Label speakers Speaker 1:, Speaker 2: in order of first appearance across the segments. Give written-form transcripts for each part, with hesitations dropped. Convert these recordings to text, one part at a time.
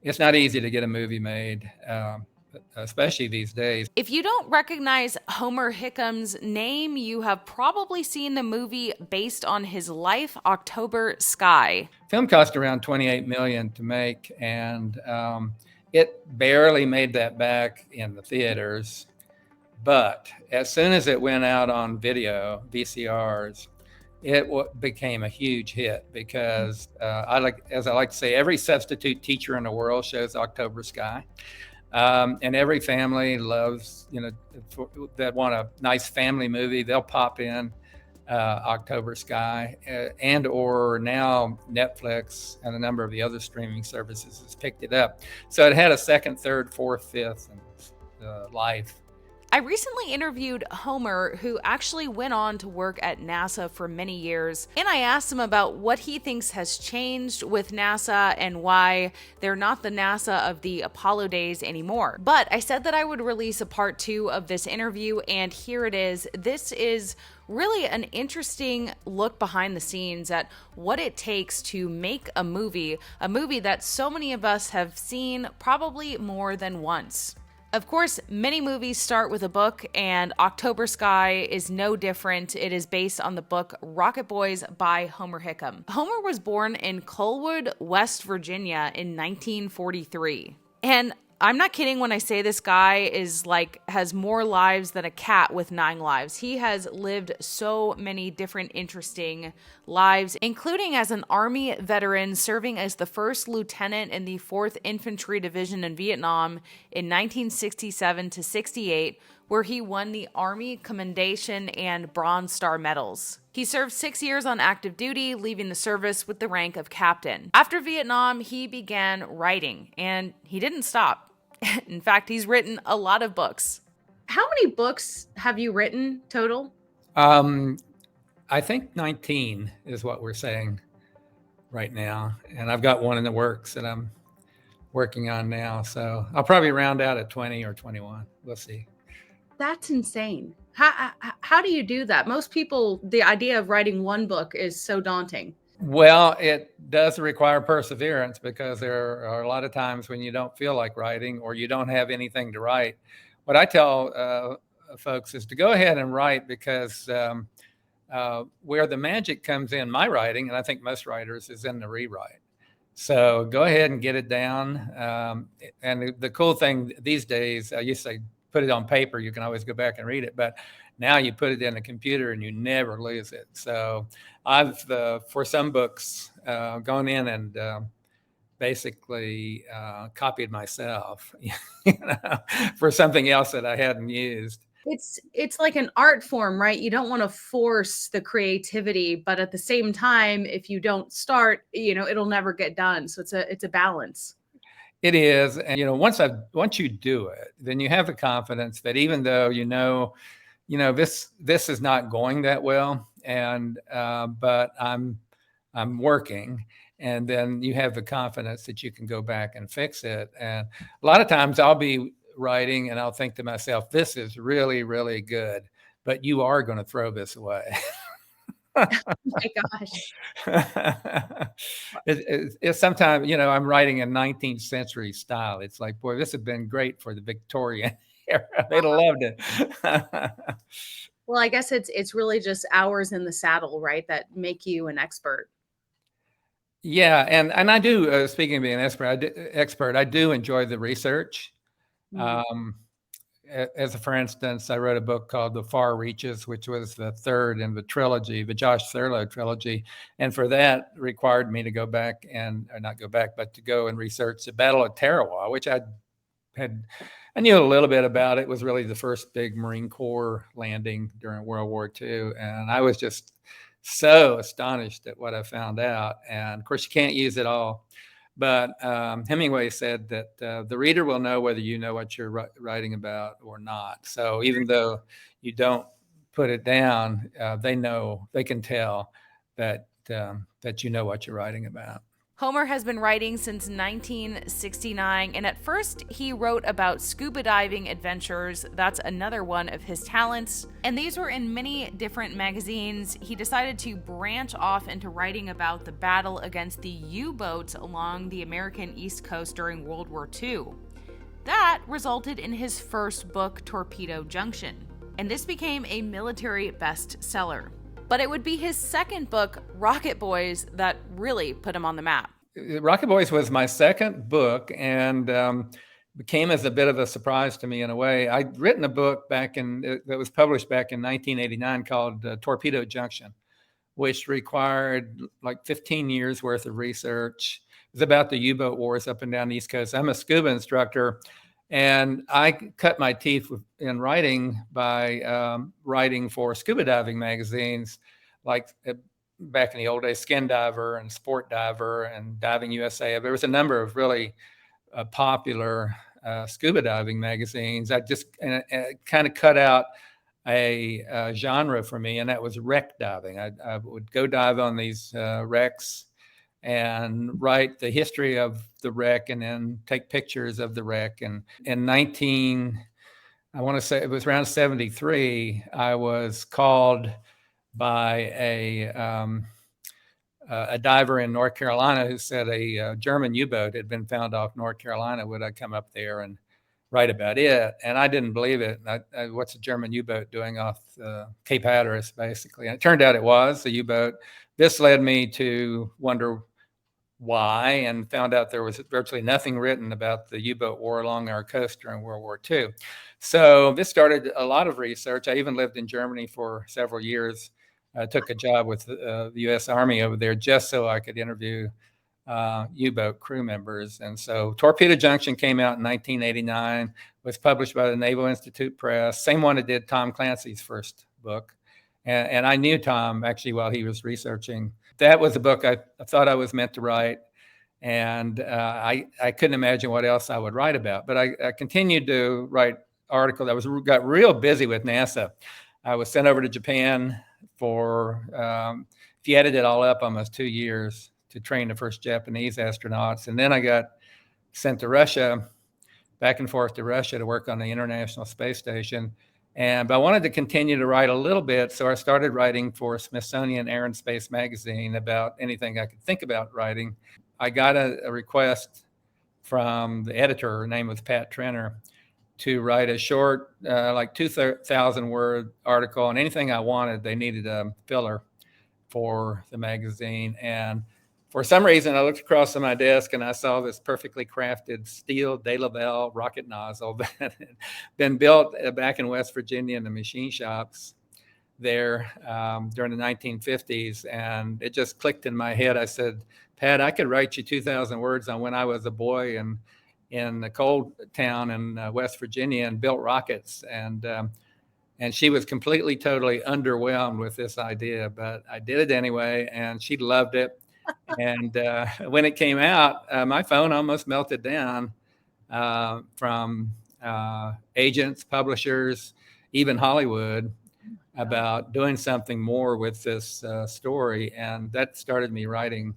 Speaker 1: it's not easy to get a movie made, especially these days.
Speaker 2: If you don't recognize Homer Hickam's name, you have probably seen the movie based on his life, October Sky.
Speaker 1: Film cost around 28 million to make, and it barely made that back in the theaters. But as soon as it went out on video, VCRs, it became a huge hit because as I like to say, every substitute teacher in the world shows October Sky. And every family loves, that want a nice family movie, they'll pop in October Sky, and or now Netflix and a number of the other streaming services has picked it up. So it had a second, third, fourth, fifth, and life.
Speaker 2: I recently interviewed Homer, who actually went on to work at NASA for many years, and I asked him about what he thinks has changed with NASA and why they're not the NASA of the Apollo days anymore. But I said that I would release a part 2 of this interview, and here it is. This is really an interesting look behind the scenes at what it takes to make a movie that so many of us have seen probably more than once. Of course, many movies start with a book, and October Sky is no different. It is based on the book Rocket Boys by Homer Hickam. Homer was born in Colwood, West Virginia in 1943. And I'm not kidding when I say this guy has more lives than a cat with 9 lives. He has lived so many different interesting lives, including as an Army veteran serving as the first lieutenant in the 4th Infantry Division in Vietnam in 1967 to 68, where he won the Army Commendation and Bronze Star medals. He served 6 years on active duty, leaving the service with the rank of captain. After Vietnam, he began writing, and he didn't stop. In fact, he's written a lot of books. How many books have you written total?
Speaker 1: I think 19 is what we're saying right now. And I've got one in the works that I'm working on now. So I'll probably round out at 20 or 21. We'll see.
Speaker 2: That's insane. How do you do that? Most people, the idea of writing one book is so daunting.
Speaker 1: Well, it does require perseverance because there are a lot of times when you don't feel like writing or you don't have anything to write. What I tell folks is to go ahead and write because where the magic comes in my writing, and I think most writers, is in the rewrite. So go ahead and get it down. And the cool thing these days, I used to say, put it on paper, you can always go back and read it. But now you put it in a computer and you never lose it. So I've, for some books, gone in and basically copied myself for something else that I hadn't used.
Speaker 2: It's like an art form, right? You don't want to force the creativity, but at the same time, if you don't start, it'll never get done. So it's a balance.
Speaker 1: It is, and once you do it, then you have the confidence that even though this is not going that well, and but I'm working, and then you have the confidence that you can go back and fix it. And a lot of times I'll be writing and I'll think to myself, this is really, really good, but you are going to throw this away.
Speaker 2: Oh my gosh.
Speaker 1: It's sometimes, I'm writing in 19th century style. It's like, boy, this has been great for the Victorian era. They'd have loved it.
Speaker 2: Well, I guess it's really just hours in the saddle, right, that make you an expert.
Speaker 1: Yeah, and I do. Speaking of being an expert, I do enjoy the research.
Speaker 2: Mhm.
Speaker 1: As for instance, I wrote a book called The Far Reaches, which was the third in the trilogy, the Josh Thurlow trilogy. And for that required me to go back or not go back, but to go and research the Battle of Tarawa, which I knew a little bit about. It was really the first big Marine Corps landing during World War II. And I was just so astonished at what I found out. And of course, you can't use it all. But Hemingway said that the reader will know whether you know what you're writing about or not. So even though you don't put it down, they can tell that you know what you're writing about.
Speaker 2: Homer has been writing since 1969, and at first he wrote about scuba diving adventures. That's another one of his talents. And these were in many different magazines. He decided to branch off into writing about the battle against the U-boats along the American East Coast during World War II. That resulted in his first book, Torpedo Junction, and this became a military bestseller. But it would be his second book, Rocket Boys, that really put him on the map.
Speaker 1: Rocket Boys was my second book, and came as a bit of a surprise to me in a way. I'd written a book that was published back in 1989 called Torpedo Junction, which required like 15 years worth of research. It was about the U-boat wars up and down the East Coast. I'm a scuba instructor, and I cut my teeth in writing by writing for scuba diving magazines, like back in the old days, Skin Diver and Sport Diver and Diving USA. There was a number of really popular scuba diving magazines. I just kind of cut out a genre for me, and that was wreck diving. I would go dive on these wrecks and write the history of the wreck and then take pictures of the wreck. And in I want to say it was around 73, I was called by a diver in North Carolina who said a German U-boat had been found off North Carolina. Would I come up there and write about it? And I didn't believe it. What's a German U-boat doing off Cape Hatteras, basically? And it turned out it was a U-boat. This led me to wonder why, and found out there was virtually nothing written about the U-boat war along our coast during World War II. So this started a lot of research. I even lived in Germany for several years. I took a job with the U.S. Army over there just so I could interview U-boat crew members. And so Torpedo Junction came out in 1989, was published by the Naval Institute Press, same one that did Tom Clancy's first book. And I knew Tom actually while he was researching. That was a book I thought I was meant to write. And I couldn't imagine what else I would write about. But I continued to write articles. Got real busy with NASA. I was sent over to Japan for, if you added it all up, almost 2 years to train the first Japanese astronauts. And then I got sent to Russia, back and forth to Russia to work on the International Space Station. But I wanted to continue to write a little bit, so I started writing for Smithsonian Air and Space magazine about anything I could think about writing. I got a request from the editor, her name was Pat Trenner, to write a short, like 2,000 word article on anything I wanted. They needed a filler for the magazine. And for some reason, I looked across on my desk and I saw this perfectly crafted steel De La Belle rocket nozzle that had been built back in West Virginia in the machine shops there during the 1950s. And it just clicked in my head. I said, Pat, I could write you 2,000 words on when I was a boy in the coal town in West Virginia and built rockets. And she was completely, totally underwhelmed with this idea, but I did it anyway, and she loved it. And when it came out, my phone almost melted down from agents, publishers, even Hollywood, about doing something more with this story. And that started me writing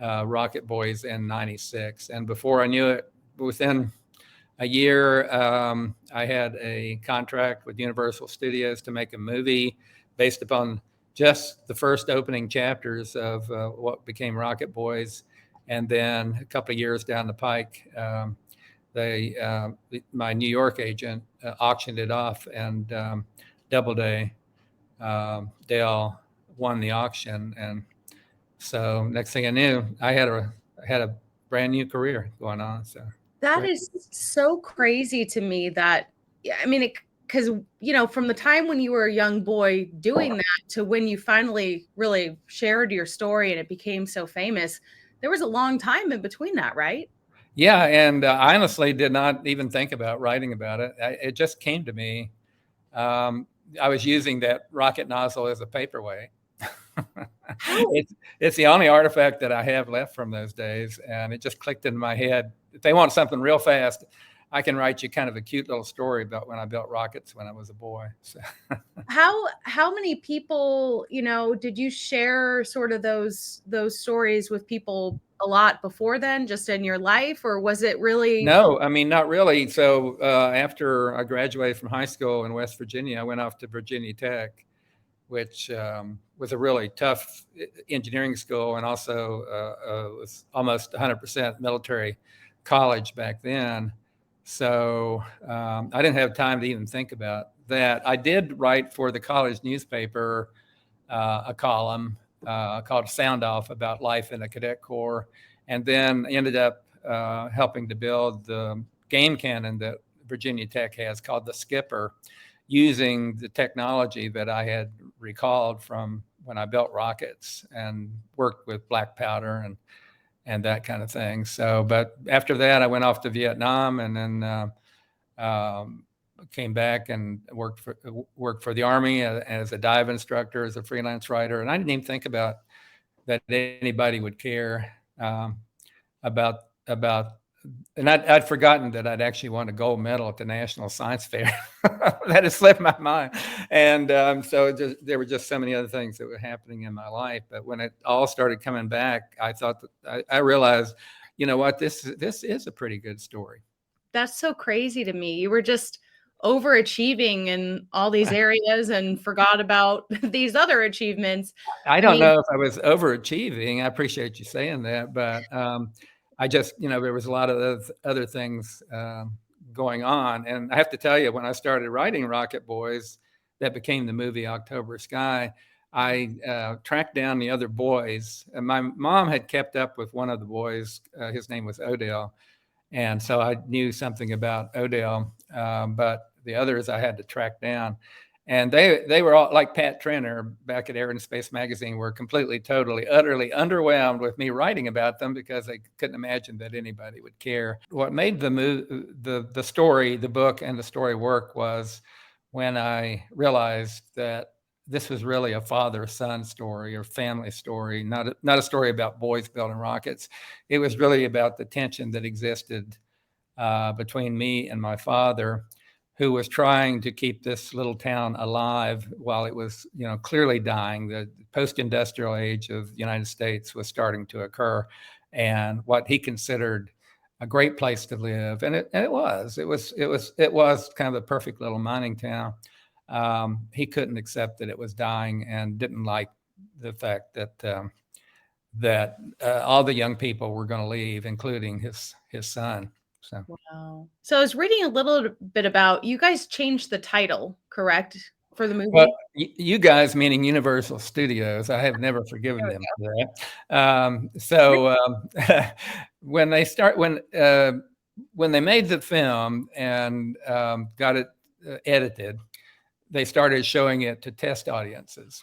Speaker 1: Rocket Boys in '96. And before I knew it, within a year, I had a contract with Universal Studios to make a movie based upon just the first opening chapters of what became Rocket Boys. And then a couple of years down the pike, my New York agent auctioned it off, and Doubleday Dale won the auction. And so next thing I knew, I had a brand new career going on. So
Speaker 3: that is so crazy to me that, I mean, because, you know, from the time when you were a young boy doing that to when you finally really shared your story and it became so famous, there was a long time in between that, right?
Speaker 1: Yeah. And I honestly did not even think about writing about it. It just came to me. I was using that rocket nozzle as a paperweight. It's the only artifact that I have left from those days. And it just clicked in my head. If they want something real fast, I can write you kind of a cute little story about when I built rockets when I was a boy. So.
Speaker 3: How many people, did you share sort of those stories with people a lot before then, just in your life, or was it really?
Speaker 1: No, I mean, not really. So after I graduated from high school in West Virginia, I went off to Virginia Tech, which was a really tough engineering school, and also was almost 100% military college back then. So I didn't have time to even think about that. I did write for the college newspaper a column called Sound Off about life in the Cadet Corps, and then ended up helping to build the game cannon that Virginia Tech has called the Skipper, using the technology that I had recalled from when I built rockets and worked with black powder and that kind of thing. So, but after that, I went off to Vietnam, and then came back and worked for the Army as a dive instructor, as a freelance writer. And I didn't even think about that anybody would care about. And I'd forgotten that I'd actually won a gold medal at the National Science Fair. That had slipped my mind. And so there were just so many other things that were happening in my life. But when it all started coming back, I thought I realized, you know what, this is a pretty good story.
Speaker 3: That's so crazy to me. You were just overachieving in all these areas and forgot about these other achievements.
Speaker 1: I
Speaker 3: I
Speaker 1: don't
Speaker 3: mean,
Speaker 1: know if I was overachieving. I appreciate you saying that, but I just, there was a lot of other things going on. And I have to tell you, when I started writing Rocket Boys, that became the movie October Sky, I tracked down the other boys. And my mom had kept up with one of the boys. His name was Odell. And so I knew something about Odell, but the others I had to track down. And they were all like Pat Trenner back at Air and Space Magazine, were completely, totally, utterly underwhelmed with me writing about them because they couldn't imagine that anybody would care. What made the story, the book and the story work was when I realized that this was really a father-son story or family story, not a story about boys building rockets. It was really about the tension that existed between me and my father, who was trying to keep this little town alive while it was, clearly dying. The post-industrial age of the United States was starting to occur, and what he considered a great place to live, and it was kind of the perfect little mining town. He couldn't accept that it was dying, and didn't like the fact that all the young people were going to leave, including his son. So.
Speaker 3: wow. So I was reading a little bit about, you guys changed the title, correct, for the
Speaker 1: Well,
Speaker 3: movie?
Speaker 1: you guys, meaning Universal Studios, I have never forgiven them for that. When they made the film and got it edited, they started showing it to test audiences.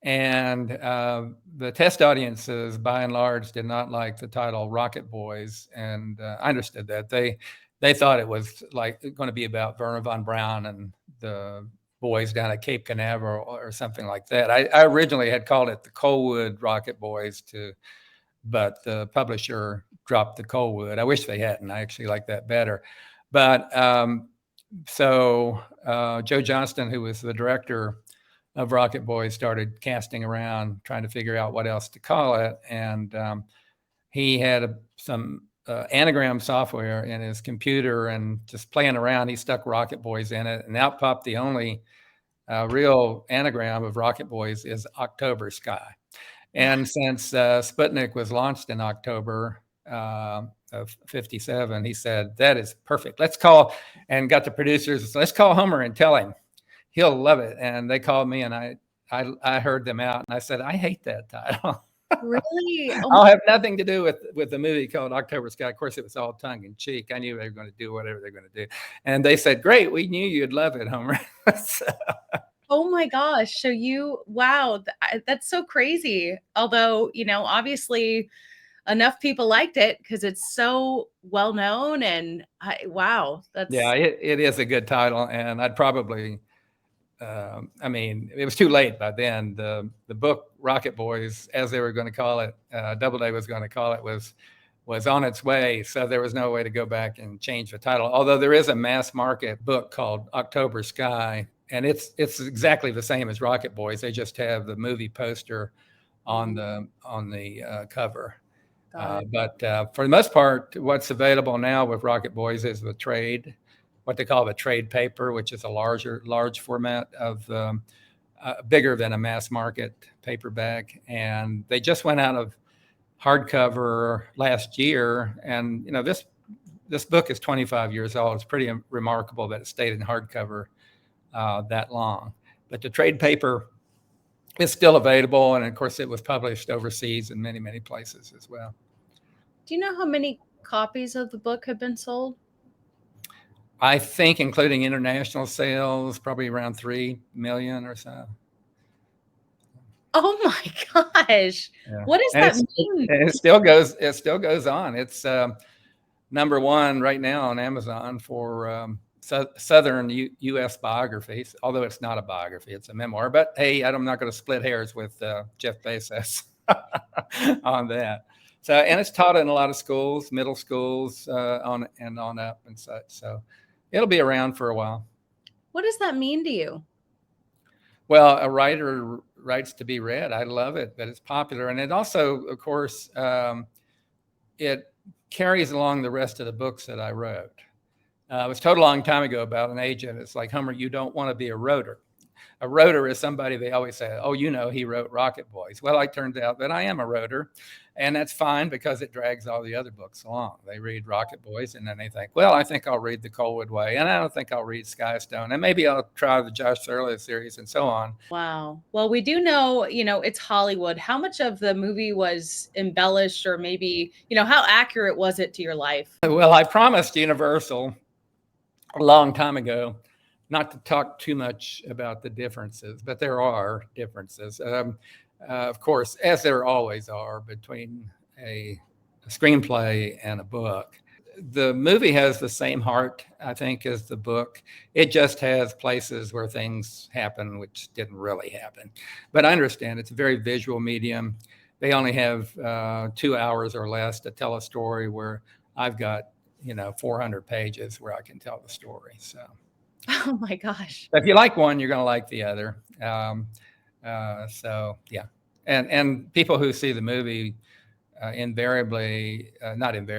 Speaker 1: And the test audiences, by and large, did not like the title Rocket Boys. And I understood that. They thought it was like going to be about Werner von Braun and the boys down at Cape Canaveral or something like that. I originally had called it the Coalwood Rocket Boys, but the publisher dropped the Coalwood. I wish they hadn't. I actually like that better. But so Joe Johnston, who was the director of Rocket Boys, started casting around, trying to figure out what else to call it. And he had some anagram software in his computer, and just playing around, he stuck Rocket Boys in it, and out popped the only real anagram of Rocket Boys is October Sky. And since Sputnik was launched in October of 57, he said, that is perfect. Let's call, and got the producers, let's call Homer and tell him. He'll love it. And they called me, and I heard them out, and I said, I hate that title.
Speaker 3: Really? Oh,
Speaker 1: I'll have nothing to do with the movie called October Sky. Of course, it was all tongue in cheek. I knew they were going to do whatever they're going to do. And they said, great, we knew you'd love it, Homer. So,
Speaker 3: oh my gosh. So wow, that's so crazy. Although, obviously enough people liked it because it's so well known, and wow, that's
Speaker 1: yeah, it is a good title. And I'd probably, I mean, it was too late by then. The book Rocket Boys, as they were going to call it, Doubleday was going to call it, was was on its way, so there was no way to go back and change the title. Although there is a mass market book called October Sky, and it's exactly the same as Rocket Boys. They just have the movie poster on the cover. But for the most part, what's available now with Rocket Boys is the trade, what they call the trade paper, which is a large format of bigger than a mass market paperback. And they just went out of hardcover last year. And, this book is 25 years old. It's pretty remarkable that it stayed in hardcover that long. But the trade paper is still available. And of course, it was published overseas in many, many places as well.
Speaker 3: Do you know how many copies of the book have been sold?
Speaker 1: I think, including international sales, probably around 3 million or so.
Speaker 3: Oh my gosh.
Speaker 1: Yeah.
Speaker 3: What does that mean?
Speaker 1: It still goes on. It's number one right now on Amazon for Southern U.S. biographies, although it's not a biography, it's a memoir. But hey, I'm not going to split hairs with Jeff Bezos on that. So, and it's taught in a lot of schools, middle schools, on up and such. So it'll be around for a while.
Speaker 3: What does that mean to you?
Speaker 1: Well, a writer writes to be read. I love it, but it's popular. And it also, of course, it carries along the rest of the books that I wrote. It was told a long time ago about an agent. It's like, Homer, you don't want to be a rotor. A rotor is somebody, they always say, oh, he wrote Rocket Boys. Well, it turns out that I am a rotor, and that's fine because it drags all the other books along. They read Rocket Boys, and then they think, well, I think I'll read The Coldwood Way, and I don't think I'll read Skystone, and maybe I'll try the Josh Sirleaf series, and so on.
Speaker 3: Wow. Well, we do know, it's Hollywood. How much of the movie was embellished, or maybe, how accurate was it to your life?
Speaker 1: Well, I promised Universal a long time ago not to talk too much about the differences, but there are differences. Of course, as there always are between a screenplay and a book. The movie has the same heart, I think, as the book. It just has places where things happen which didn't really happen. But I understand it's a very visual medium. They only have 2 hours or less to tell a story, where I've got 400 pages where I can tell the story. So.
Speaker 3: Oh my gosh.
Speaker 1: If you like one, you're going to like the other. So yeah. And people who see the movie not invariably,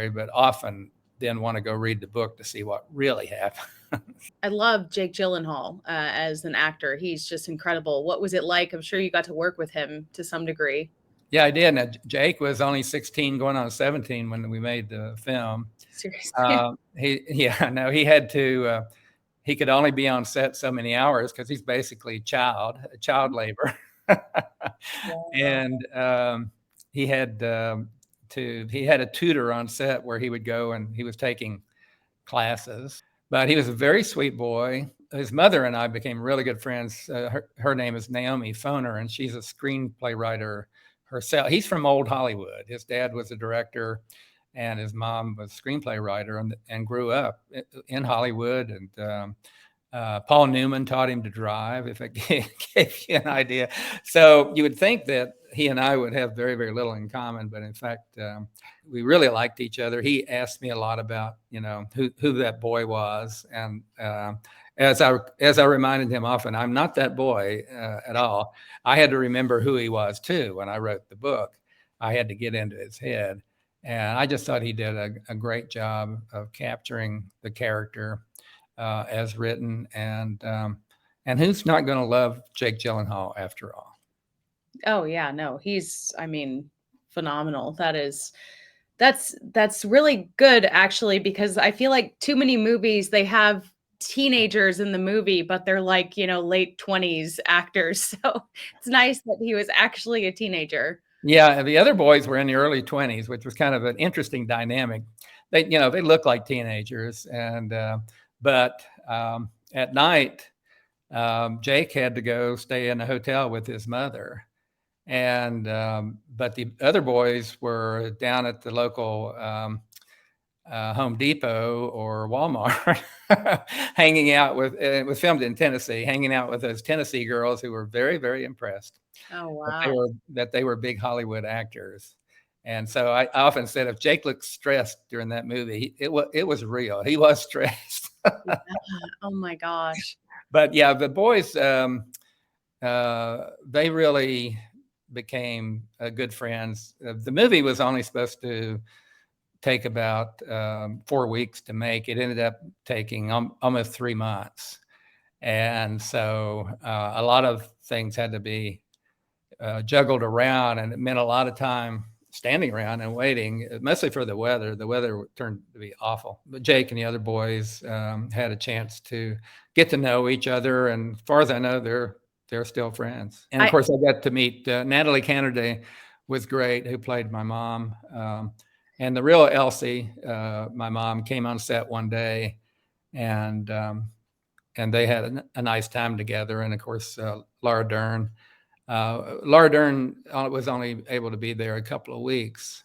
Speaker 1: but often then want to go read the book to see what really happened.
Speaker 3: I love Jake Gyllenhaal as an actor. He's just incredible. What was it like? I'm sure you got to work with him to some degree.
Speaker 1: Yeah, I did. Now, Jake was only 16 going on 17 when we made the film.
Speaker 3: Seriously?
Speaker 1: He had to, he could only be on set so many hours because he's basically child labor. And he had a tutor on set where he would go, and he was taking classes. But he was a very sweet boy. His mother and I became really good friends. Her name is Naomi Foner, and she's a screenplay writer herself. He's from old Hollywood. His dad was a director, and his mom was a screenplay writer, and grew up in Hollywood. And Paul Newman taught him to drive, if it gave you an idea. So you would think that he and I would have very, very little in common, but in fact, we really liked each other. He asked me a lot about, who that boy was, and as I reminded him often, I'm not that boy at all. I had to remember who he was too when I wrote the book. I had to get into his head, and I just thought he did a great job of capturing the character as written, and who's not going to love Jake Gyllenhaal after all?
Speaker 3: Oh yeah, no, he's, phenomenal. That's really good, actually, because I feel like too many movies, they have teenagers in the movie, but they're like, late 20s actors. So it's nice that he was actually a teenager.
Speaker 1: Yeah, the other boys were in the early 20s, which was kind of an interesting dynamic. They look like teenagers, and but at night, Jake had to go stay in a hotel with his mother, and but the other boys were down at the local Home Depot or Walmart, hanging out with. It was filmed in Tennessee, hanging out with those Tennessee girls who were very, very impressed.
Speaker 3: Oh wow!
Speaker 1: That they were big Hollywood actors. And so I often said, if Jake looked stressed during that movie, it was real. He was stressed.
Speaker 3: Yeah. Oh my gosh.
Speaker 1: But yeah, the boys, they really became good friends. The movie was only supposed to take about 4 weeks to make. It ended up taking almost 3 months. And so a lot of things had to be juggled around, and it meant a lot of time standing around and waiting, mostly for the weather. The weather turned to be awful. But Jake and the other boys had a chance to get to know each other, and as far as I know, they're still friends. And of course, I got to meet Natalie Canada, was great, who played my mom. And the real Elsie, my mom, came on set one day, and they had a nice time together. And of course, Laura Dern. Laura Dern was only able to be there a couple of weeks,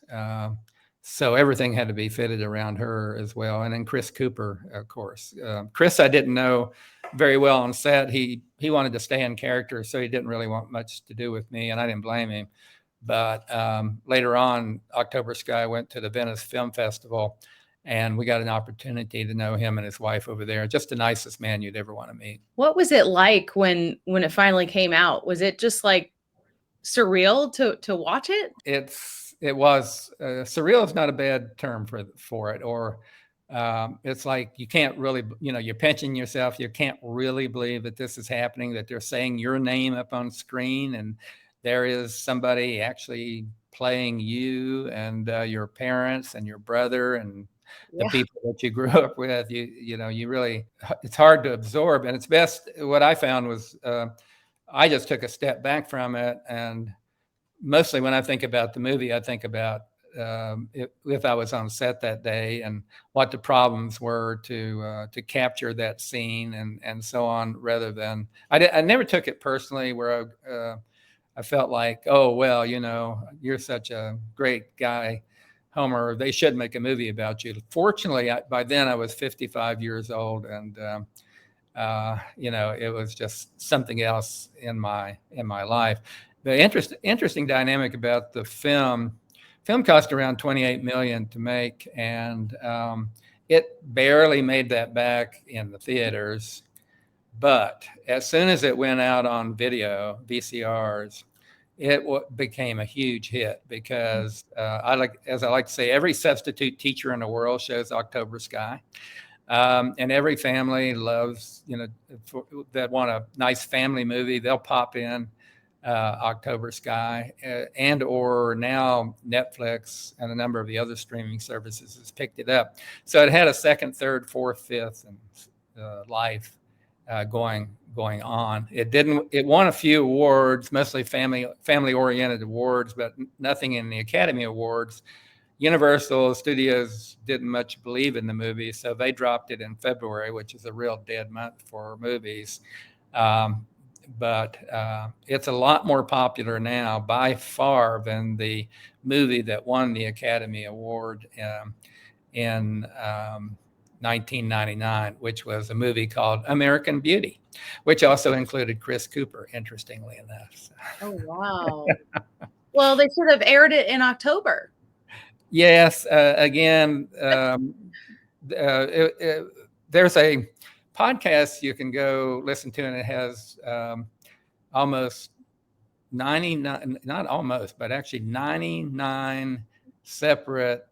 Speaker 1: so everything had to be fitted around her as well. And then Chris Cooper, of course. Chris, I didn't know very well on set. He wanted to stay in character, so he didn't really want much to do with me, and I didn't blame him. But later on, October Sky went to the Venice Film Festival, and we got an opportunity to know him and his wife over there. Just the nicest man you'd ever want to meet.
Speaker 3: What was it like when it finally came out? Was it just like surreal to watch it?
Speaker 1: It was surreal is not a bad term for it. Or it's like you can't really, you're pinching yourself. You can't really believe that this is happening, that they're saying your name up on screen, and there is somebody actually playing you and your parents and your brother and the people that you grew up with. You really, it's hard to absorb. And it's best, what I found was I just took a step back from it. And mostly when I think about the movie, I think about if I was on set that day and what the problems were to capture that scene and so on, rather than, I never took it personally where I felt like, oh, well, you're such a great guy, Homer, they should make a movie about you. Fortunately, by then I was 55 years old, and it was just something else in my life. The interesting dynamic about the film cost around $28 million to make, and it barely made that back in the theaters. But as soon as it went out on video, VCRs, it became a huge hit because as I like to say, every substitute teacher in the world shows October Sky. And every family loves, that want a nice family movie, they'll pop in October Sky, and or now Netflix and a number of the other streaming services has picked it up. So it had a second, third, fourth, fifth, and life going on. It won a few awards, mostly family oriented awards, but nothing in the Academy Awards. Universal Studios didn't much believe in the movie, so they dropped it in February, which is a real dead month for movies. But it's a lot more popular now by far than the movie that won the Academy Award in 1999, which was a movie called American Beauty, which also included Chris Cooper, interestingly enough. So.
Speaker 3: Oh, wow. Well, they should have aired it in October.
Speaker 1: Yes. Again, there's a podcast you can go listen to, and it has almost 99, not almost, but actually 99 separate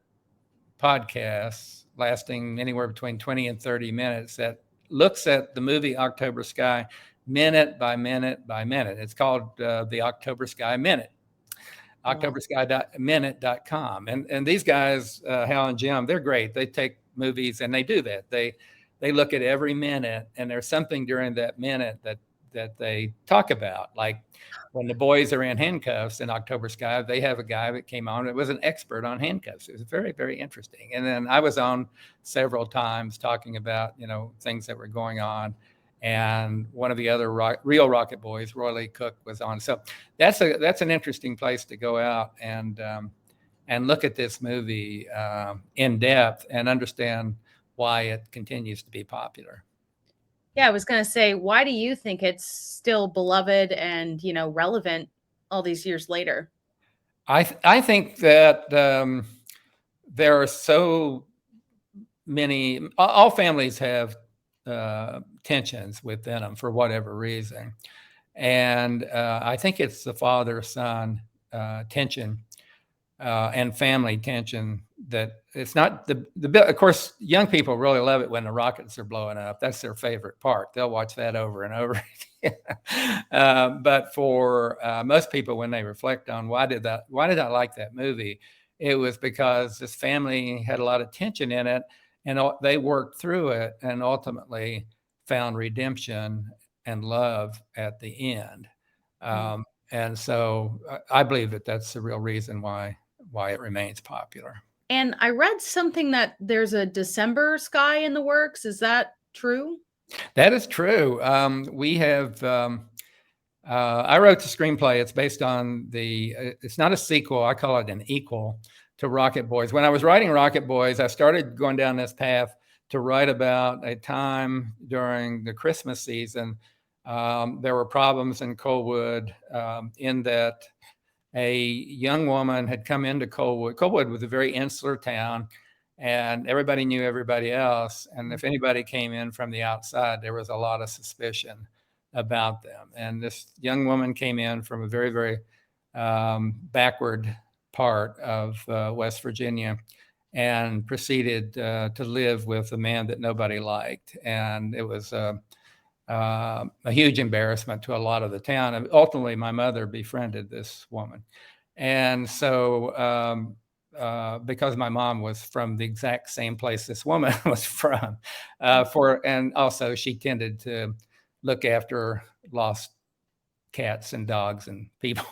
Speaker 1: podcasts lasting anywhere between 20 and 30 minutes that looks at the movie October Sky minute by minute by minute. It's called the October Sky Minute. OctoberSky.minute.com. And these guys, Hal and Jim, they're great. They take movies and they do that. They look at every minute, and there's something during that minute that they talk about. Like when the boys are in handcuffs in October Sky, they have a guy that came on that was an expert on handcuffs. It was very, very interesting. And then I was on several times talking about, things that were going on. And one of the other real Rocket Boys, Roy Lee Cook, was on. So that's an interesting place to go out and look at this movie in depth and understand why it continues to be popular.
Speaker 3: Yeah, I was going to say, why do you think it's still beloved and, relevant all these years later?
Speaker 1: I think that there are so many. All families have tensions within them for whatever reason, and I think it's the father-son tension and family tension that it's not the of course young people really love it when the rockets are blowing up. That's their favorite part. They'll watch that over and over again. But for most people, when they reflect on why did I like that movie, it was because this family had a lot of tension in it, and they worked through it and ultimately found redemption and love at the end. And so I believe that that's the real reason why it remains popular.
Speaker 3: And I read something that there's a December Sky in the works. Is that true?
Speaker 1: That is true. We have. I wrote the screenplay. It's based on the. It's not a sequel. I call it an equal to Rocket Boys. When I was writing Rocket Boys, I started going down this path to write about a time during the Christmas season. There were problems in Coalwood in that a young woman had come into Coalwood. Coalwood was a very insular town, and everybody knew everybody else. And if anybody came in from the outside, there was a lot of suspicion about them. And this young woman came in from a very, very backward part of West Virginia and proceeded to live with a man that nobody liked. And it was a huge embarrassment to a lot of the town. And ultimately, my mother befriended this woman. And so, because my mom was from the exact same place this woman was from, and also she tended to look after lost cats and dogs and people.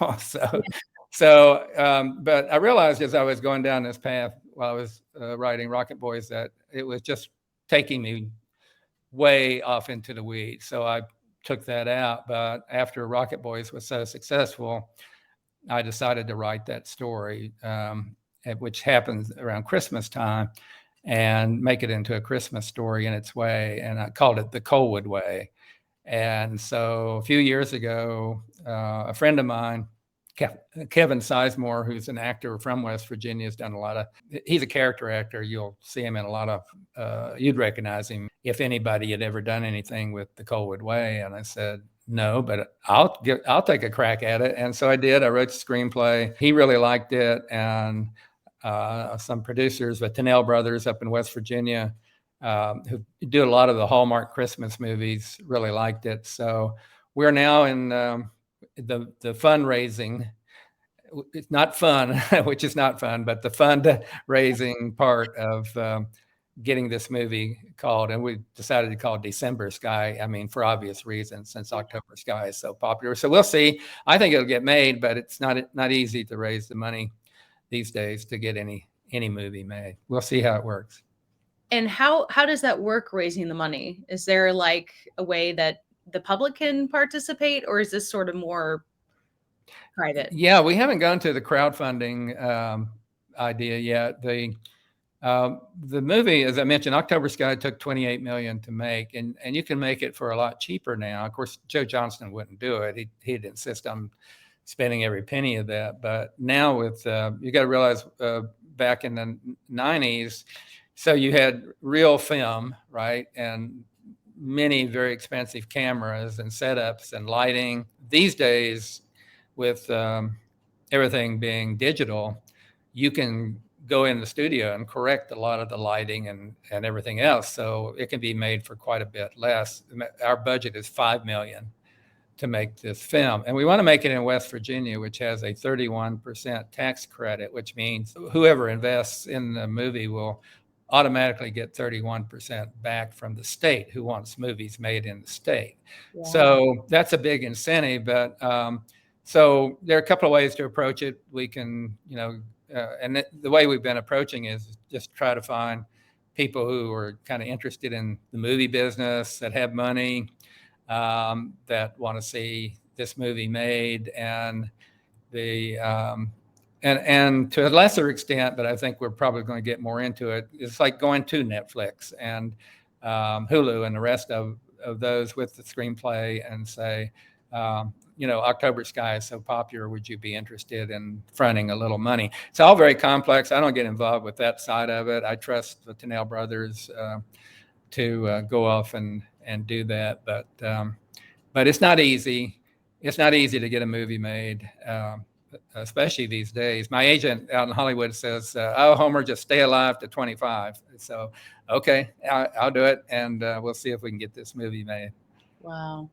Speaker 1: But I realized as I was going down this path while I was writing Rocket Boys that it was just taking me way off into the weeds. So I took that out. But after Rocket Boys was so successful, I decided to write that story, which happens around Christmas time, and make it into a Christmas story in its way. And I called it the Coalwood Way. And so a few years ago, a friend of mine, Kevin Sizemore, who's an actor from West Virginia, has done a lot of, he's a character actor. You'll see him in a lot of, you'd recognize him if anybody had ever done anything with the Coalwood Way. And I said, no, but I'll take a crack at it. And so I did. I wrote the screenplay. He really liked it. And some producers, the Tennell brothers up in West Virginia, who do a lot of the Hallmark Christmas movies, really liked it. So we're now in the fundraising. It's not fun, which is not fun, but the fundraising part of getting this movie called, and we decided to call it December Sky. I mean, for obvious reasons, since October Sky is so popular. So we'll see. I think it'll get made, but it's not easy to raise the money these days to get any movie made. We'll see how it works.
Speaker 3: And how does that work, raising the money? Is there like a way that the public can participate, or is this sort of more private?
Speaker 1: Yeah, we haven't gone to the crowdfunding idea yet. The movie, as I mentioned, October Sky took $28 million to make, and you can make it for a lot cheaper now. Of course, Joe Johnston wouldn't do it. He'd insist on spending every penny of that. But now with you got to realize back in the 90s, so you had real film, right, and many very expensive cameras and setups and lighting. These days, with everything being digital, you can go in the studio and correct a lot of the lighting and everything else. So it can be made for quite a bit less. Our budget is $5 million to make this film. And we want to make it in West Virginia, which has a 31% tax credit, which means whoever invests in the movie will automatically get 31% back from the state who wants movies made in the state. Yeah. So that's a big incentive. But so there are a couple of ways to approach it. We can, and the way we've been approaching is just try to find people who are kind of interested in the movie business, that have money, that want to see this movie made, and and to a lesser extent, but I think we're probably going to get more into it. It's like going to Netflix and Hulu and the rest of those with the screenplay and say, October Sky is so popular. Would you be interested in fronting a little money? It's all very complex. I don't get involved with that side of it. I trust the Tennell brothers to go off and do that. But it's not easy. It's not easy to get a movie made, especially these days. My agent out in Hollywood says, "Oh, Homer, just stay alive to 25." So, okay, I'll do it, and we'll see if we can get this movie made.
Speaker 3: Wow.